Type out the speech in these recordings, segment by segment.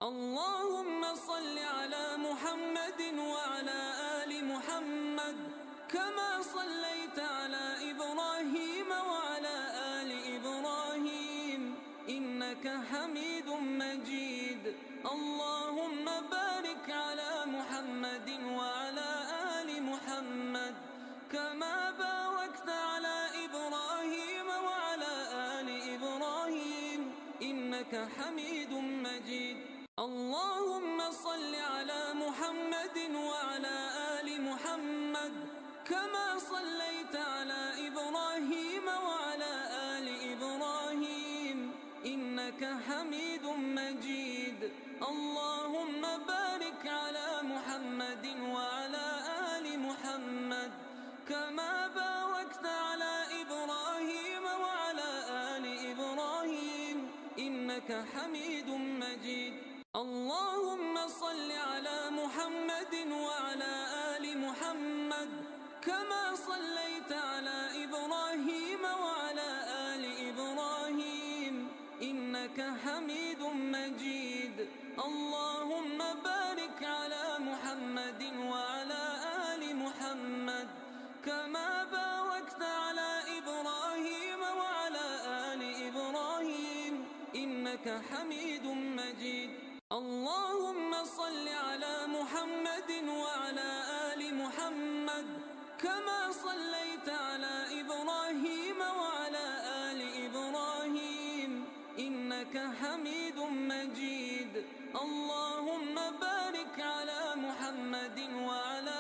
اللهم صل على محمد وعلى آل محمد كما صليت على إبراهيم وعلى آل إبراهيم إنك حميد مجيد. اللهم بارك على محمد وعلى آل محمد كما باركت على إبراهيم وعلى آل إبراهيم إنك حميد مجيد. اللهم صل على محمد وعلى آل محمد كما صليت على إبراهيم وعلى آل إبراهيم إنك حميد مجيد. اللهم بارك على محمد وعلى آل محمد كما باركت على إبراهيم وعلى آل إبراهيم إنك حميد مجيد. اللهم صل على محمد وعلى آل محمد كما صليت على إبراهيم وعلى آل إبراهيم إنك حميد مجيد. اللهم بارك على محمد وعلى آل محمد كما باركت على إبراهيم وعلى آل إبراهيم إنك حميد مجيد. اللهم صل على محمد وعلى آل محمد كما صليت على إبراهيم وعلى آل إبراهيم إنك حميد مجيد. اللهم بارك على محمد وعلى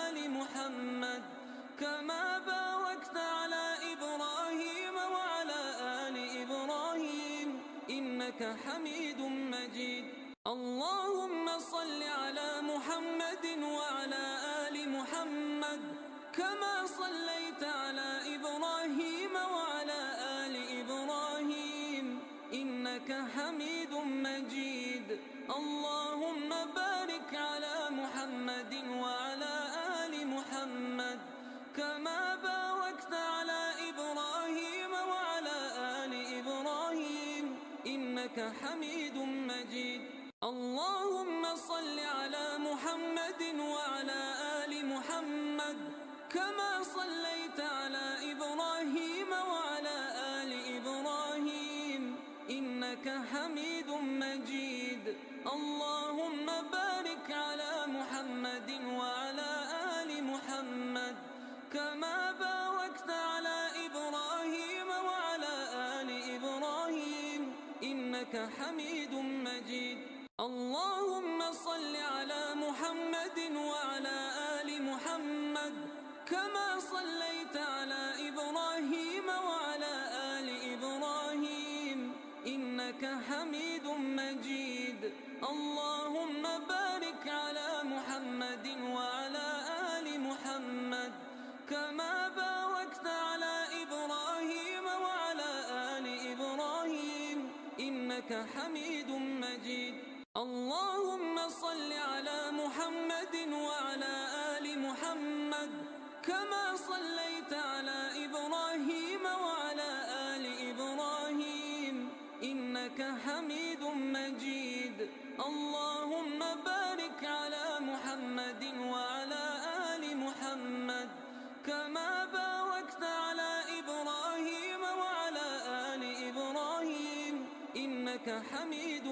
آل محمد كما باركت على إبراهيم وعلى آل إبراهيم إنك حميد مجيد. اللهم صل على محمد وعلى آل محمد كما صليت على إبراهيم وعلى آل إبراهيم إنك حميد مجيد. اللهم بارك على محمد وعلى آل محمد كما باركت على إبراهيم وعلى آل إبراهيم إنك حميد مجيد. اللهم صل على محمد وعلى آل محمد كما صليت على إبراهيم وعلى آل إبراهيم إنك حميد مجيد. اللهم بارك على محمد وعلى آل محمد كما باركت على إبراهيم وعلى آل إبراهيم إنك حميد مجيد. اللهم صل على محمد وعلى آل محمد كما صليت على إبراهيم وعلى آل إبراهيم إنك حميد مجيد. اللهم بارك على محمد وعلى آل محمد كما باركت على إبراهيم وعلى آل إبراهيم إنك حميد مجيد. اللهم صل على محمد وعلى آل محمد كما صليت على إبراهيم وعلى آل إبراهيم إنك حميد مجيد. اللهم بارك على محمد وعلى آل محمد كما باركت على إبراهيم وعلى آل إبراهيم إنك حميد